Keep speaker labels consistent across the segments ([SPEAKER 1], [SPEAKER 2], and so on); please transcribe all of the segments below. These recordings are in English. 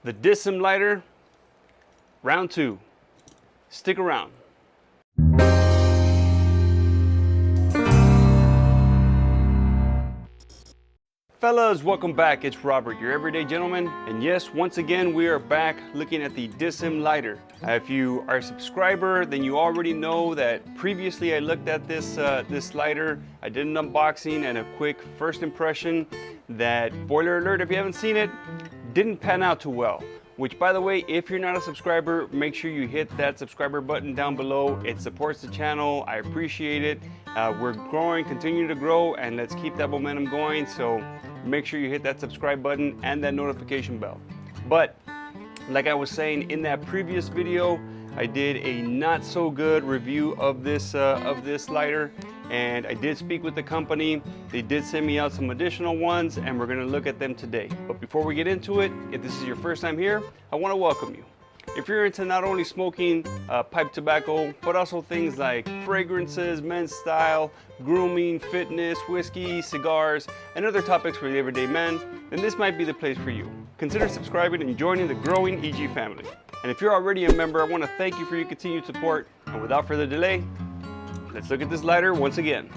[SPEAKER 1] The Dissim lighter, round 2. Stick around. Fellas, welcome back. It's Robert, your everyday gentleman. And yes, once again, we are back looking at the Dissim lighter. If you are a subscriber, then you already know that previously I looked at this lighter. I did an unboxing and a quick first impression that, spoiler alert if you haven't seen it, didn't pan out too well. Which, by the way, if you're not a subscriber, make sure you hit that subscriber button down below. It supports the channel. I appreciate it. We're growing, continue to grow, and let's keep that momentum going. So make sure you hit that subscribe button and that notification bell. But like I was saying in that previous video, I did a not so good review of this lighter, and I did speak with the company. They did send me out some additional ones, and we're going to look at them today. But before we get into it, if this is your first time here, I want to welcome you. If you're into not only smoking pipe tobacco, but also things like fragrances, men's style, grooming, fitness, whiskey, cigars, and other topics for the everyday man, then this might be the place for you. Consider subscribing and joining the growing EG family. And if you're already a member, I want to thank you for your continued support. And without further delay, let's look at this lighter once again.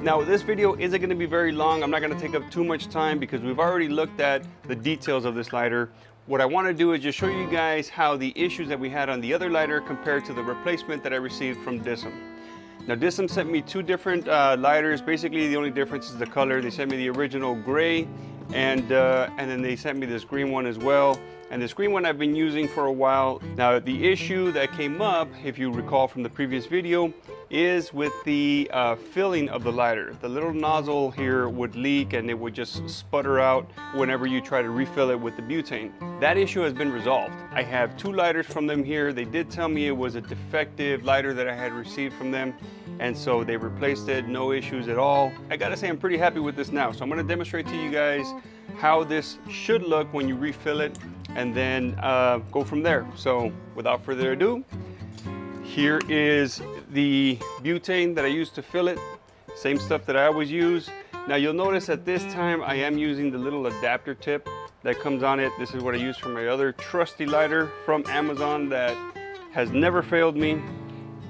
[SPEAKER 1] Now, this video isn't going to be very long. I'm not going to take up too much time because we've already looked at the details of this lighter. What I want to do is just show you guys how the issues that we had on the other lighter compared to the replacement that I received from Dissim. Now, Dissim sent me two different lighters. Basically, the only difference is the color. They sent me the original gray, and then they sent me this green one as well. And this green one I've been using for a while. Now, the issue that came up, if you recall from the previous video, is with the filling of the lighter. The little nozzle here would leak and it would just sputter out whenever you try to refill it with the butane. That issue has been resolved. I have two lighters from them here. They did tell me it was a defective lighter that I had received from them, and so they replaced it, no issues at all. I gotta say I'm pretty happy with this now. So I'm gonna demonstrate to you guys how this should look when you refill it, and then go from there. So without further ado, here is the butane that I used to fill it. Same stuff that I always use. Now you'll notice at this time I am using the little adapter tip that comes on it. This is what I use for my other trusty lighter from Amazon that has never failed me.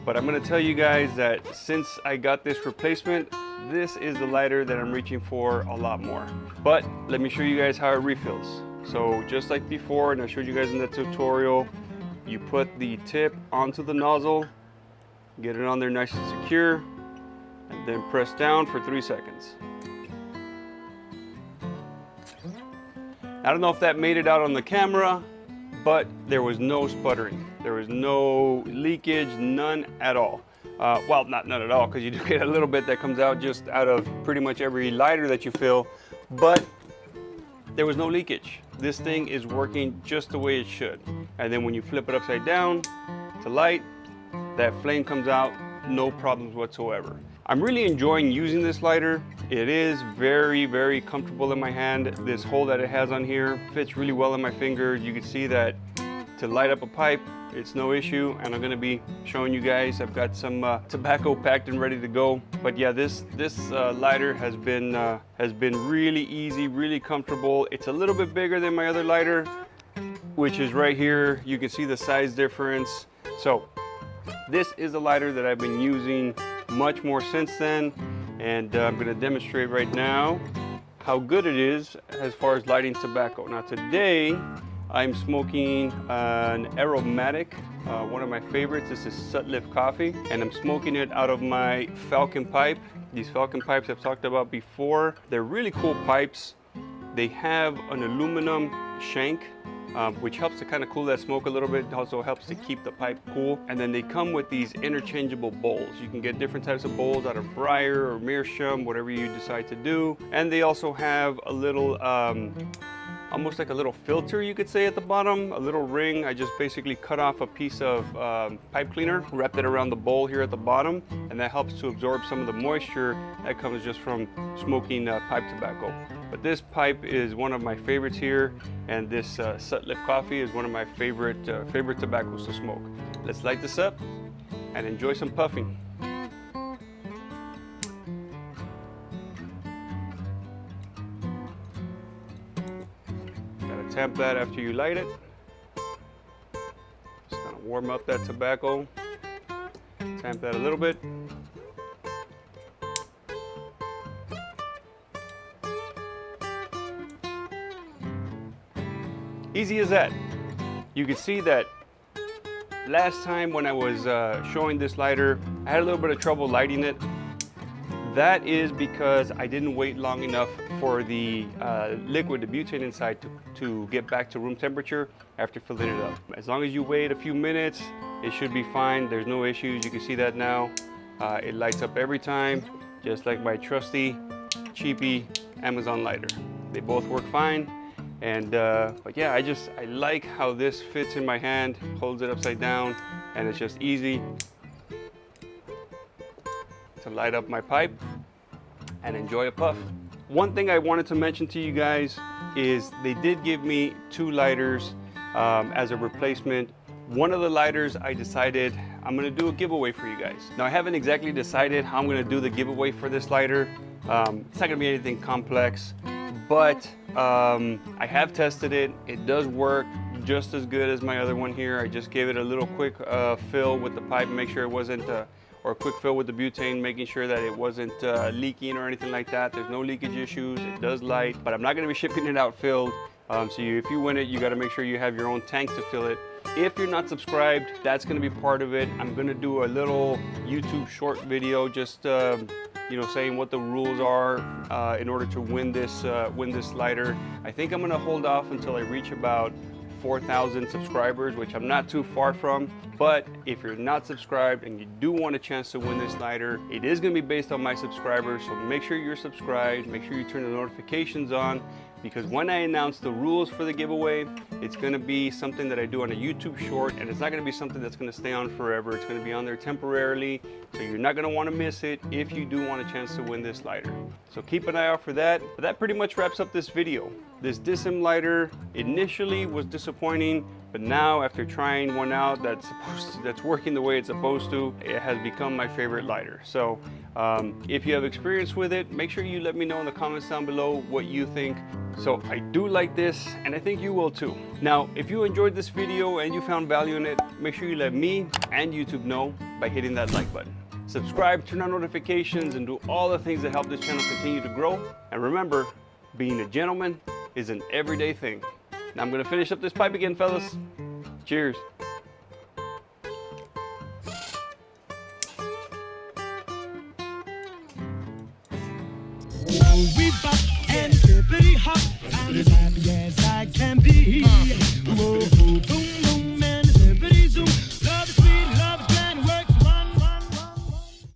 [SPEAKER 1] But I'm gonna tell you guys that since I got this replacement, this is the lighter that I'm reaching for a lot more. But let me show you guys how it refills. So just like before, and I showed you guys in the tutorial, you put the tip onto the nozzle, get it on there nice and secure, and then press down for 3 seconds. I don't know if that made it out on the camera, but there was no sputtering. There was no leakage, none at all. Well, not none at all, because you do get a little bit that comes out just out of pretty much every lighter that you fill, but there was no leakage. This thing is working just the way it should. And then when you flip it upside down to light, that flame comes out, no problems whatsoever. I'm really enjoying using this lighter. It is very, very comfortable in my hand. This hole that it has on here fits really well in my finger. You can see that to light up a pipe, it's no issue, and I'm gonna be showing you guys. I've got some tobacco packed and ready to go. But yeah, this lighter has been really easy, really comfortable. It's a little bit bigger than my other lighter, which is right here. You can see the size difference. So this is a lighter that I've been using much more since then, and I'm gonna demonstrate right now how good it is as far as lighting tobacco. Now today, I'm smoking an aromatic, one of my favorites. This is Sutliff Coffee, and I'm smoking it out of my Falcon pipe. These Falcon pipes I've talked about before. They're really cool pipes. They have an aluminum shank, which helps to kind of cool that smoke a little bit. It also helps to keep the pipe cool. And then they come with these interchangeable bowls. You can get different types of bowls out of briar or meerschaum, whatever you decide to do. And they also have a little almost like a little filter, you could say, at the bottom, a little ring. I just basically cut off a piece of pipe cleaner, wrapped it around the bowl here at the bottom, and that helps to absorb some of the moisture that comes just from smoking pipe tobacco. But this pipe is one of my favorites here, and this Sutliff Coffee is one of my favorite tobaccos to smoke. Let's light this up and enjoy some puffing. tamp that after you light it. Just kind of warm up that tobacco. Tamp that a little bit. Easy as that. You can see that last time when I was showing this lighter, I had a little bit of trouble lighting it. That is because I didn't wait long enough for the liquid, the butane inside, to get back to room temperature after filling it up. As long as you wait a few minutes, it should be fine. There's no issues. You can see that now. It lights up every time, just like my trusty, cheapy Amazon lighter. They both work fine. And but yeah, I like how this fits in my hand, holds it upside down, and it's just easy to light up my pipe and enjoy a puff. One thing I wanted to mention to you guys is they did give me 2 lighters as a replacement. One of the lighters I decided I'm gonna do a giveaway for you guys. Now I haven't exactly decided how I'm gonna do the giveaway for this lighter. It's not gonna be anything complex, but I have tested it. It does work just as good as my other one here. I just gave it a little quick fill with the pipe, make sure it wasn't, or a quick fill with the butane, making sure that it wasn't leaking or anything like that. There's no leakage issues. It does light, but I'm not gonna be shipping it out filled. So if you win it, you gotta make sure you have your own tank to fill it. If you're not subscribed, that's gonna be part of it. I'm gonna do a little YouTube short video, just you know, saying what the rules are in order to win this lighter. I think I'm gonna hold off until I reach about 4,000 subscribers, which I'm not too far from. But if you're not subscribed and you do want a chance to win this lighter, it is gonna be based on my subscribers. So make sure you're subscribed, make sure you turn the notifications on, because when I announce the rules for the giveaway, it's gonna be something that I do on a YouTube short, and it's not gonna be something that's gonna stay on forever. It's gonna be on there temporarily, so you're not gonna wanna miss it if you do want a chance to win this lighter. So keep an eye out for that. But that pretty much wraps up this video. This Dissim lighter initially was disappointing, but now after trying one out that's working the way it's supposed to, it has become my favorite lighter. So if you have experience with it, make sure you let me know in the comments down below what you think. So I do like this, and I think you will too. Now, if you enjoyed this video and you found value in it, make sure you let me and YouTube know by hitting that like button. Subscribe, turn on notifications, and do all the things that help this channel continue to grow. And remember, being a gentleman is an everyday thing. Now I'm gonna finish up this pipe again, fellas. Cheers.
[SPEAKER 2] We bop and hippity hop, as happy as I can be.